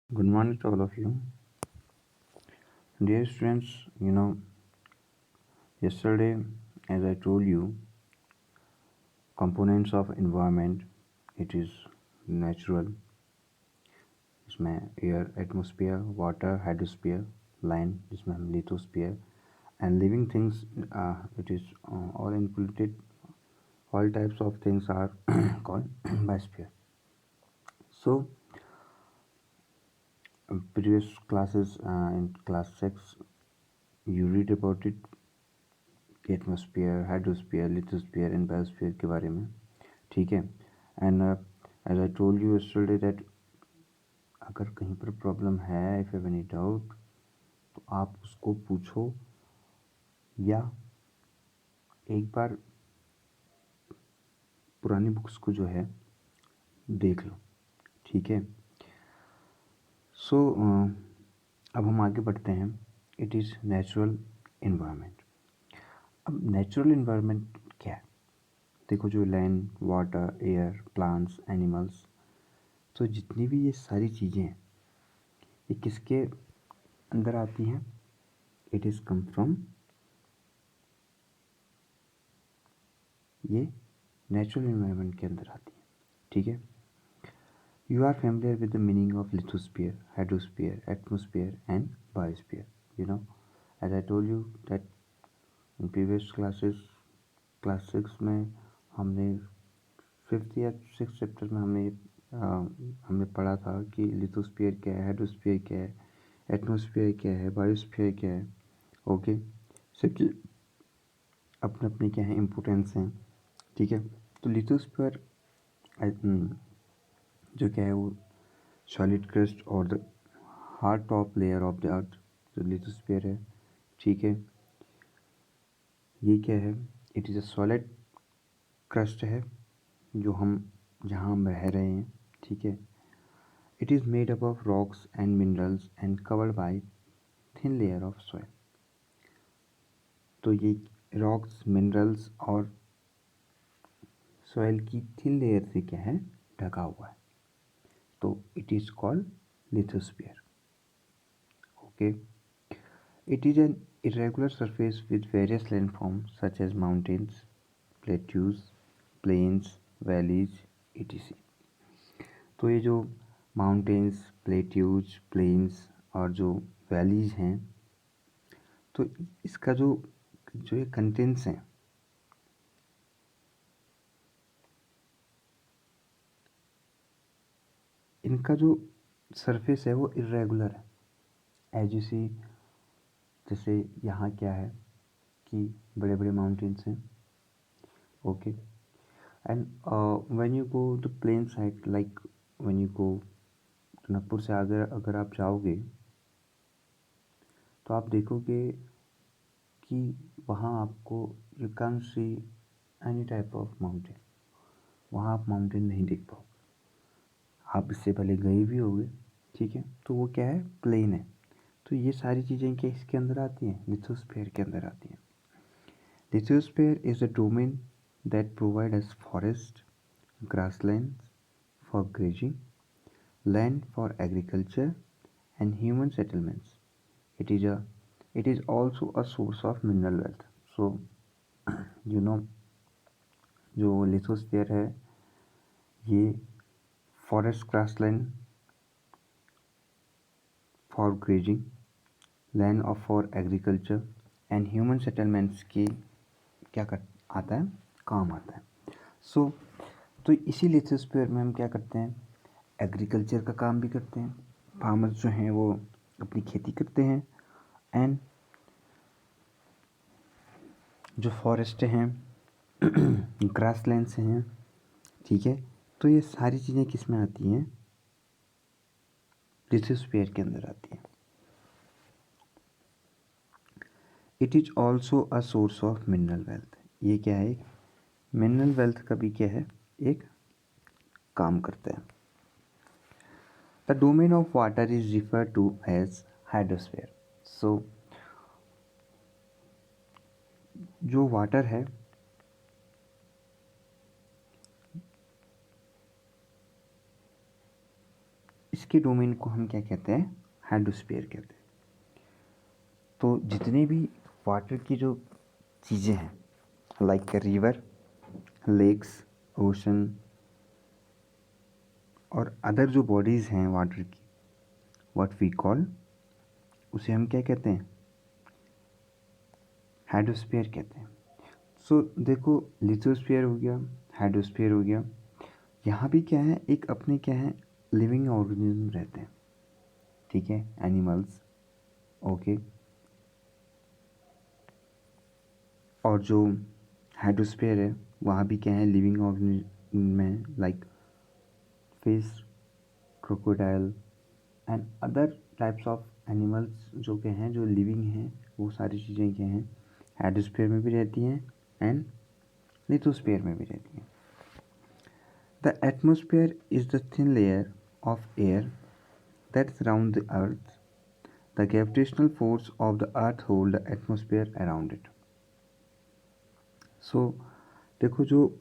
Good morning to all of you. Dear students, yesterday, as I told you, components of environment, it is natural. इसमें air, atmosphere, water, hydrosphere, land जिसमें हम lithosphere, and living things, it is all included. All types of things are called biosphere. So, previous classes, in class 6, you read about it, atmosphere, hydrosphere, lithosphere and biosphere के बारे में, ठीक है। And as I told you yesterday that अगर कहीं पर problem है, if have any doubt, तो आप उसको पूछो या एक बार पुरानी बुक्स को जो है देख लो, ठीक है। सो अब हम आगे बढ़ते हैं। It is natural environment. अब नेचुरल इन्वायरमेंट क्या है? देखो, जो land, water, air, plants, animals, तो जितनी भी ये सारी चीज़ें हैं, ये किसके अंदर आती हैं? इट इज़ कम फ्रॉम, ये नेचुरल इन्वायरमेंट के अंदर आती है, ठीक है। You are familiar with the meaning of lithosphere, hydrosphere, atmosphere and biosphere. As I told you that in previous classes, class 6 में हमने 5th या 6th चैप्टर में हमने पढ़ा था कि लिथोस्फीयर क्या है, हाइड्रोस्फीयर क्या है, एटमोस्फीयर क्या है, बायोस्फीयर क्या है। ओके, सबकी अपने अपने क्या है इम्पोर्टेंस हैं, ठीक है। तो लिथोस्फीयर जो क्या है वो सॉलिड क्रस्ट और the hard top layer of the अर्थ, जो लिथोस्फीयर है, ठीक है। ये क्या है? It is a solid crust है जो हम जहाँ हम रह रहे हैं, ठीक है। It is made up of rocks and minerals and covered by thin layer of soil. तो ये रॉक्स, मिनरल्स और सॉइल की थिन लेयर से क्या है, ढका हुआ है। तो it is called lithosphere. Okay, it is an irregular surface with various landforms such as mountains, plateaus, plains, valleys, etc. तो ये जो माउंटेन्स, प्लेट्यूज, प्लेन्स और जो वैलीज हैं, तो इसका जो जो ये कंटेंट्स हैं, इनका जो सरफेस है वो इरेगुलर है। एज यू सी, जैसे यहाँ क्या है कि बड़े बड़े माउंटेन्स हैं, okay. And when you go to plain side, like when you go Nagpur से आगे अगर आप जाओगे तो आप देखोगे कि वहाँ आपको you can see any type of mountain, वहाँ आप माउंटेन नहीं देख पाओगे। आप इससे पहले गए भी होंगे, ठीक है। तो वो क्या है, प्लेन है। तो ये सारी चीज़ें क्या इसके अंदर आती हैं, लिथोस्फीयर के अंदर आती हैं। Lithosphere is a domain that provide us forest, grassland for grazing, land for agriculture and human settlements. It is a it is also a source of mineral wealth. So you know, जो lithosphere है ये forest, grassland for grazing, land of for agriculture and human settlements की क्या कर आता है, काम आता है। सो तो इसी लिथोस्फीयर में हम क्या करते हैं, एग्रीकल्चर का काम भी करते हैं। फार्मर्स जो हैं वो अपनी खेती करते हैं। एंड जो फॉरेस्ट हैं, ग्रासलैंड्स हैं, ठीक है। तो ये सारी चीज़ें किस में आती हैं, लिथोस्फीयर के अंदर आती हैं। It is also a source of mineral wealth. ये क्या है, मिनरल वेल्थ का भी क्या है, एक काम करता है। The domain of water is refer to as hydrosphere. So जो वाटर है, के डोमेन को हम क्या कहते हैं, हाइड्रोस्फीयर कहते हैं। तो जितने भी वाटर की जो चीज़ें हैं लाइक रिवर, लेक्स, ओशन और अदर जो बॉडीज़ हैं वाटर की, व्हाट वी कॉल, उसे हम क्या कहते हैं, हाइड्रोस्फीयर कहते हैं। सो देखो, लिथोस्फीयर हो गया, हाइड्रोस्फीयर हो गया, यहाँ भी क्या है, एक अपने क्या है, लिविंग ऑर्गेनिज्म रहते हैं, ठीक है, एनिमल्स, ओके। और जो हाइड्रोस्फीयर है वहाँ भी क्या है, लिविंग ऑर्गेनिज्म में like fish, crocodile and other types of animals जो के हैं, जो लिविंग हैं, वो सारी चीज़ें क्या हैं, हाइड्रोस्फीयर में भी रहती हैं एंड लिथोस्फीयर में भी रहती हैं। The atmosphere is the thin layer of air that surround the earth. The gravitational force of the earth hold the atmosphere around it. So देखो, जो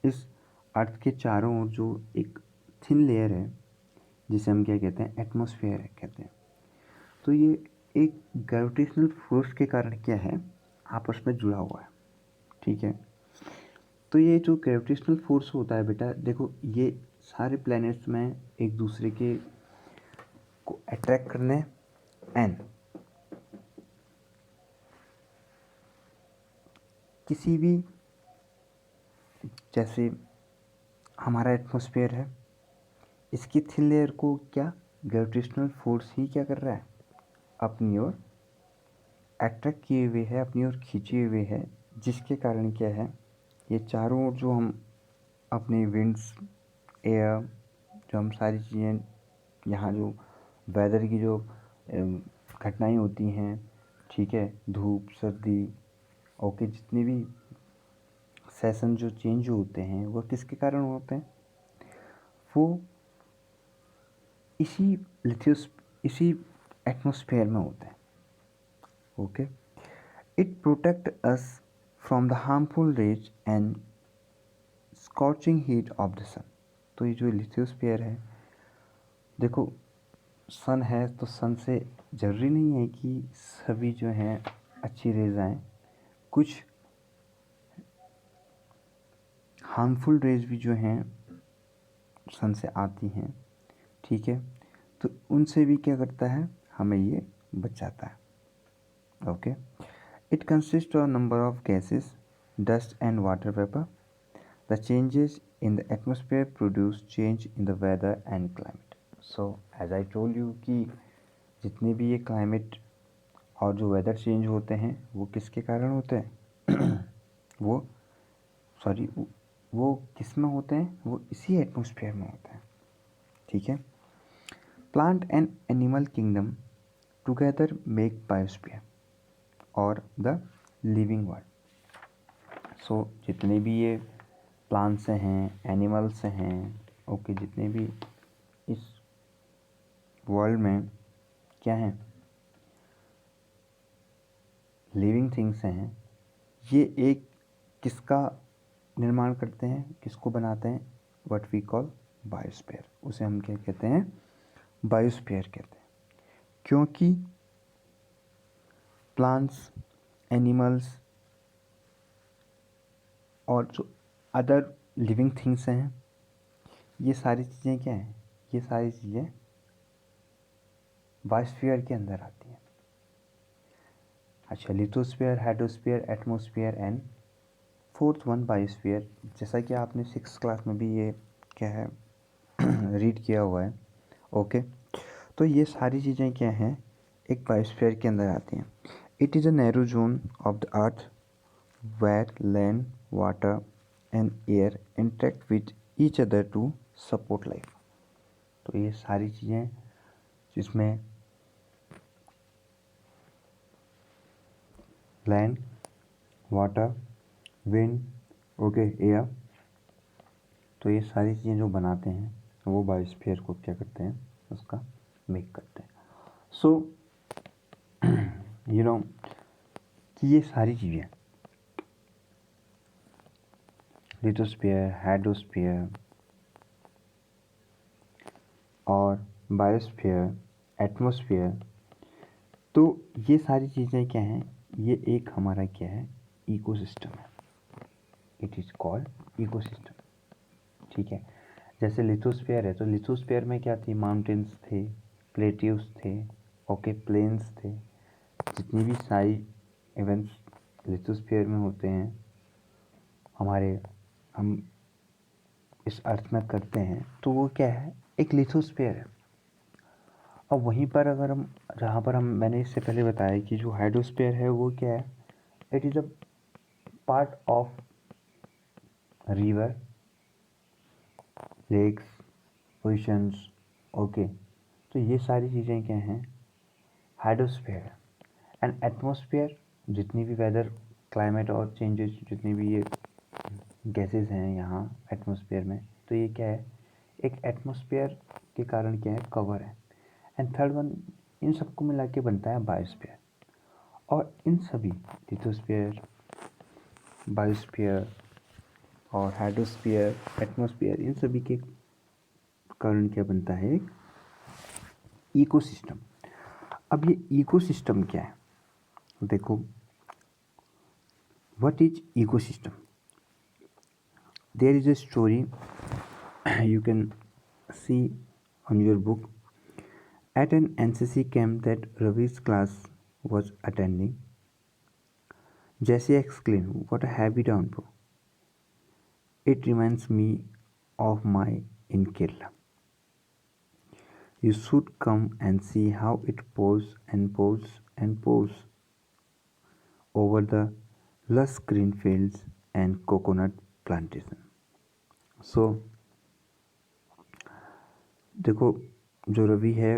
इस अर्थ के चारों ओर जो एक थिन लेयर है जिसे हम क्या कहते हैं, एटमॉस्फेयर कहते हैं। तो ये एक ग्रेविटेशनल फोर्स के कारण क्या है, आपस में जुड़ा हुआ है, ठीक है। तो ये जो ग्रेविटेशनल फोर्स होता है बेटा, देखो ये सारे प्लैनेट्स में एक दूसरे के को अट्रैक्ट करने एंड किसी भी, जैसे हमारा एटमॉस्फेयर है, इसकी थिन लेयर को क्या ग्रेविटेशनल फोर्स ही क्या कर रहा है, अपनी ओर अट्रैक्ट किए हुए है, अपनी ओर खींचे हुए है, जिसके कारण क्या है, ये चारों ओर जो हम अपने विंड्स, एयर, जो हम सारी चीज़ें यहाँ जो वेदर की जो घटनाएं होती हैं, ठीक है, धूप, सर्दी, ओके, जितने भी सेशन जो चेंज होते हैं वो किसके कारण होते हैं, वो इसी एटमॉस्फेयर में होते हैं, okay. It protect us from the harmful rays and scorching heat of the sun. तो ये जो लिथोस्फीयर है, देखो सन है तो सन से ज़रूरी नहीं है कि सभी जो हैं अच्छी रेज आएँ, कुछ हार्मफुल रेज भी जो हैं सन से आती हैं, ठीक है। तो उनसे भी क्या करता है, हमें ये बचाता है, okay. It consist of number of gases, dust and water vapour. The changes in the atmosphere produce change in the weather and climate. So as I told you कि जितने भी ये क्लाइमेट और जो वेदर चेंज होते हैं वो किसके कारण होते हैं वो किस में होते हैं, वो इसी एटमॉस्फेयर में होते हैं, ठीक है। Plant and animal kingdom together make biosphere और द लिविंग वर्ल्ड। सो जितने भी ये प्लांट्स हैं, एनिमल्स हैं, ओके, जितने भी इस वर्ल्ड में क्या हैं, लिविंग थिंग्स हैं, ये एक किसका निर्माण करते हैं, किसको बनाते हैं, व्हाट वी कॉल बायोस्फीयर। उसे हम क्या कहते हैं, बायोस्फीयर कहते हैं। क्योंकि प्लांट्स, एनिमल्स और जो अदर लिविंग थिंग्स हैं, ये सारी चीज़ें क्या हैं, ये सारी चीज़ें बायोस्फीयर के अंदर आती हैं। अच्छा, lithosphere, hydrosphere, atmosphere and fourth one biosphere. जैसा कि आपने 6th क्लास में भी ये क्या है रीड किया हुआ है, ओके। तो ये सारी चीज़ें क्या हैं, एक बायोस्फीयर के अंदर आती हैं। It is a narrow zone of the earth where land, water and air interact with each other to support life. तो ये सारी चीज़ें जिसमें land, water, wind, okay, air, तो ये सारी चीज़ें जो बनाते हैं वो बायोस्फीयर को क्या करते हैं, उसका मेक करते हैं। सो यू नो कि ये सारी चीज़ें, लिथोस्फीयर, हाइड्रोस्फीयर, और बायोस्फीयर, एटमॉस्फेयर। तो ये सारी चीज़ें क्या हैं, ये एक हमारा क्या है, इकोसिस्टम है। इट इज़ कॉल्ड इकोसिस्टम, ठीक है। जैसे लिथोस्फीयर है, तो लिथोस्फीयर में क्या थी, माउंटेन्स थे, प्लेट्यूज थे, ओके, प्लेन्स थे। जितनी भी सारी इवेंट्स लिथोस्फीयर में होते हैं हम इस अर्थ में करते हैं, तो वो क्या है, एक लिथोस्फीयर है। और वहीं पर अगर हम, जहाँ पर मैंने इससे पहले बताया कि जो हाइड्रोस्फीयर है वो क्या है, it is a part of river, lakes, oceans, okay. तो ये सारी चीज़ें क्या हैं, हाइड्रोस्फीयर। एंड एटमॉस्फेयर, जितनी भी वेदर, क्लाइमेट और चेंजेस, जितनी भी ये गैसेस हैं यहाँ एटमॉस्फेयर में, तो ये क्या है, एक एटमॉस्फेयर के कारण क्या है, कवर है। एंड थर्ड वन, इन सबको मिला के बनता है बायोस्फीयर। और इन सभी लिथोस्फीयर, बायोस्फीयर और हाइड्रोस्फीयर, एटमॉस्फेयर, इन सभी के कारण क्या बनता है, एक इकोसिस्टम। अब ये इकोसिस्टम क्या है, देखो, what is ecosystem. There is a story you can see on your book. At an NCC camp that Ravi's class was attending, Jesse exclaimed, "What a happy downpour! It reminds me of my in Kerala. You should come and see how it pours and pours and pours over the lush green fields and coconut plantation." So, देखो, जो रवि है,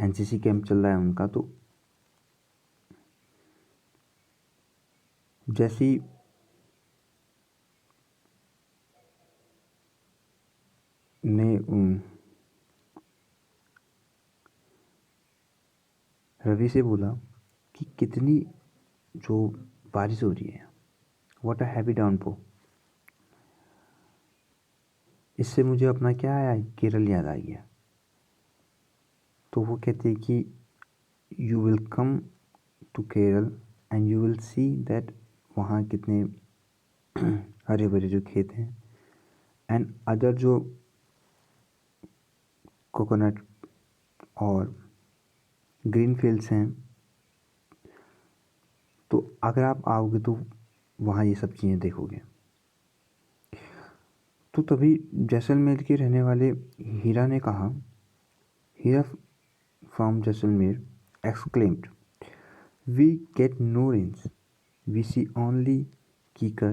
NCC camp चल रहा है उनका, तो जैसी ने रवि से बोला कि कितनी जो बारिश हो रही है, व्हाट अ हैवी डाउनपोर, इससे मुझे अपना क्या आया, केरल याद आ गया। तो वो कहते हैं कि you will come to Kerala and you will see that वहाँ कितने हरे भरे जो खेत हैं, एंड अदर जो कोकोनट और ग्रीन फील्ड्स हैं। तो अगर आप आओगे तो वहाँ ये सब चीज़ें देखोगे। तो तभी जैसलमेर के रहने वाले हीरा ने कहा, Hira from Jaisalmer exclaimed, "We get no rains. We see only kikar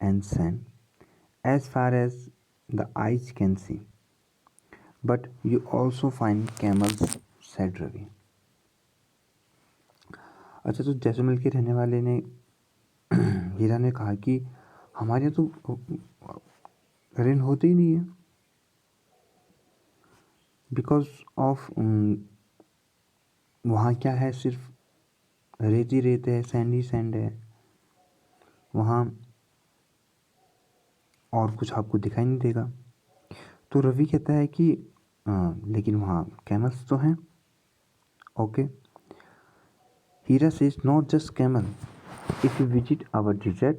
and sand as far as the eyes can see. But you also find camels," said Ravi. अच्छा, तो जैसलमेर के रहने वाले ने हीरा ने कहा कि हमारे यहाँ तो रेन होते ही नहीं है, बिकॉज ऑफ वहाँ क्या है, सिर्फ रेत ही रेत है, सैंड ही सैंड है वहाँ, और कुछ आपको दिखाई नहीं देगा। तो रवि कहता है कि लेकिन वहाँ कैमल्स तो हैं, okay. Hira says, not just camel, if you visit our desert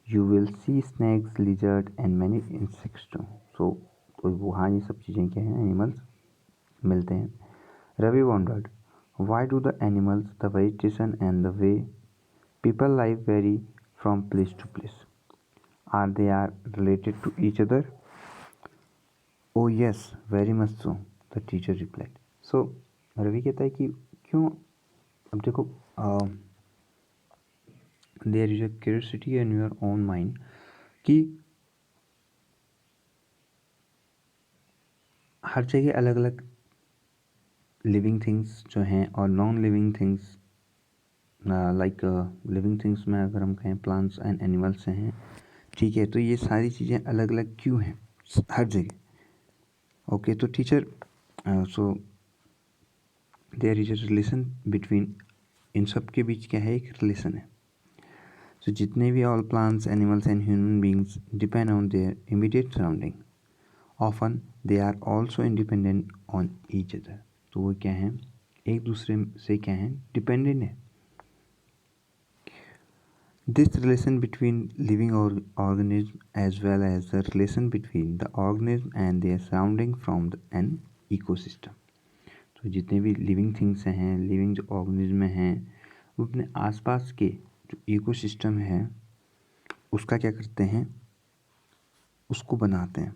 you will see snakes, lizard and many insects too. So तो वहाँ ये सब चीज़ें क्या हैं, एनिमल्स मिलते हैं। Ravi wondered, why do the animals, the vegetation and the way people live vary from place to place? Are they are related to each other? Oh yes, very much so, the teacher replied. So Ravi कहता है कि क्यों, अब देखो, there is a curiosity in your own mind कि हर जगह अलग अलग लिविंग थिंग्स जो हैं और non living things, like living things में अगर हम कहें प्लांट्स एंड एनिमल्स हैं, ठीक है। तो ये सारी चीज़ें अलग अलग क्यों हैं हर जगह, ओके। तो teacher, so there is a relation between, इन सब के बीच क्या है, एक रिलेशन है। So जितने भी all plants, animals and human beings depend on their immediate surrounding. Often they are also independent on each other. तो वो क्या है, एक दूसरे से क्या है, डिपेंडेंट है. This relation between living organism as well as the relation between the organism and their surrounding from an ecosystem. तो जितने भी लिविंग थिंग्स हैं, लिविंग जो ऑर्गेनिज्म हैं, वो अपने आसपास के जो इकोसिस्टम है उसका क्या करते हैं, उसको बनाते हैं,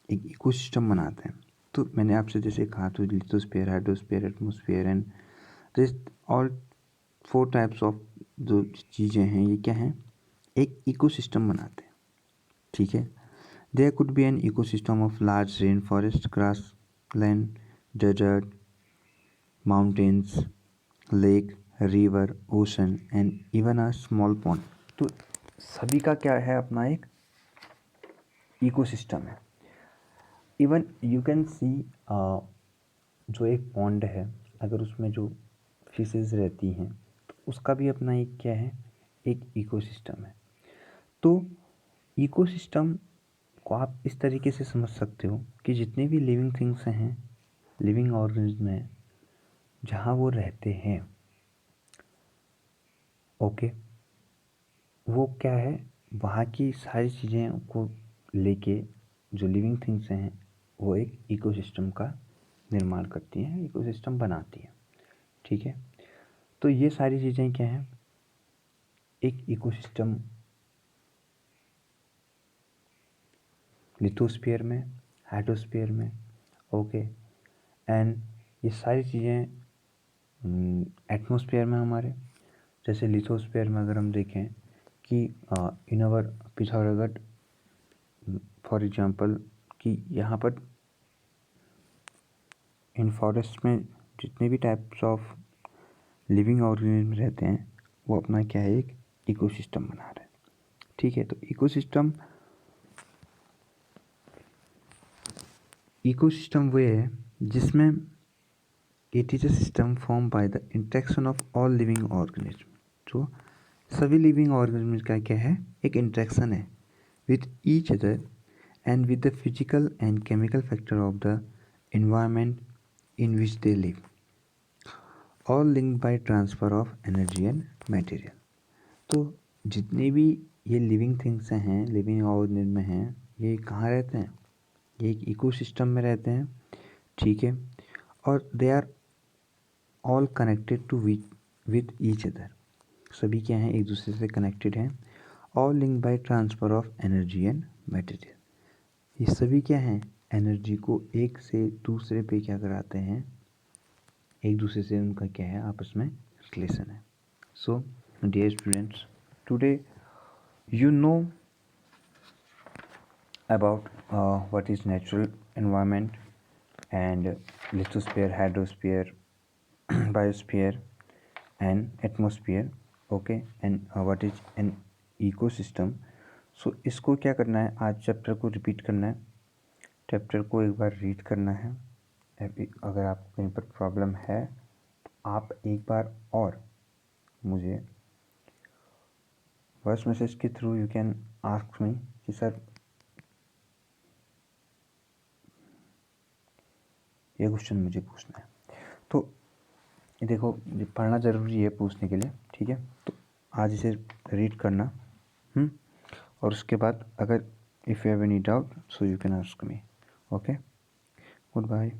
एक इकोसिस्टम बनाते हैं. तो मैंने आपसे जैसे कहा, तो lithosphere, hydrosphere, atmosphere and this all 4 types of जो चीज़ें हैं, ये क्या हैं, एक इकोसिस्टम बनाते हैं. ठीक है. There could be an ecosystem of large rain forest, grassland, desert, mountains, lake, river, ocean and even a small pond. तो सभी का क्या है, अपना एक इकोसिस्टम है. इवन यू कैन सी जो एक पॉन्ड है, अगर उसमें जो फिशेस रहती हैं तो उसका भी अपना एक क्या है, एक इकोसिस्टम है. तो इकोसिस्टम को आप इस तरीके से समझ सकते हो कि जितने भी लिविंग थिंग्स हैं, लिविंग ऑर्गेनिज्म हैं, जहाँ वो रहते हैं, ओके, वो क्या है, वहाँ की सारी चीज़ें को लेके जो लिविंग थिंग्स हैं वो एक इकोसिस्टम का निर्माण करती हैं, इकोसिस्टम बनाती हैं. ठीक है. तो ये सारी चीज़ें क्या हैं, एक इकोसिस्टम लिथोस्फीयर में, हाइड्रोस्फीयर में, ओके, एंड ये सारी चीज़ें एटमॉस्फेयर में हमारे. जैसे लिथोस्फीयर में अगर हम देखें कि in our Pithoragarh for example, कि यहाँ पर इन फॉरेस्ट में जितने भी टाइप्स ऑफ लिविंग ऑर्गेनिज्म रहते हैं वो अपना क्या है, एक इकोसिस्टम बना रहे हैं. ठीक है. तो इकोसिस्टम वो है जिसमें it is a system form by the interaction of all living organism. जो सभी लिविंग ऑर्गेनिज्म का क्या है, एक इंटरेक्शन है with each other and with the physical and chemical factor of the environment in which they live, all linked by transfer of energy and material. तो जितने भी ये लिविंग थिंग्स हैं, लिविंग ऑर्गेनिज्म हैं, ये कहाँ रहते हैं, ये एक इकोसिस्टम में रहते हैं. ठीक है. और they are all connected to with each other. सभी क्या हैं, एक दूसरे से कनेक्टेड हैं. All linked by transfer of energy and material. ये सभी क्या हैं, एनर्जी को एक से दूसरे पे क्या कराते हैं, एक दूसरे से उनका क्या है, आपस में रिलेशन है. So dear students, today you know about what is natural environment and lithosphere, hydrosphere, biosphere and atmosphere, okay, and what is an ecosystem. So इसको क्या करना है, आज चैप्टर को रिपीट करना है, चैप्टर को एक बार रीड करना है. अगर आपको कहीं पर प्रॉब्लम है तो आप एक बार और मुझे वॉइस मैसेज के थ्रू यू कैन आस्क मी कि सर ये क्वेश्चन मुझे पूछना है. तो देखो, ये पढ़ना ज़रूरी है पूछने के लिए. ठीक है. तो आज इसे रीड करना, और उसके बाद अगर if you have any doubt so you can ask me. Okay, good bye.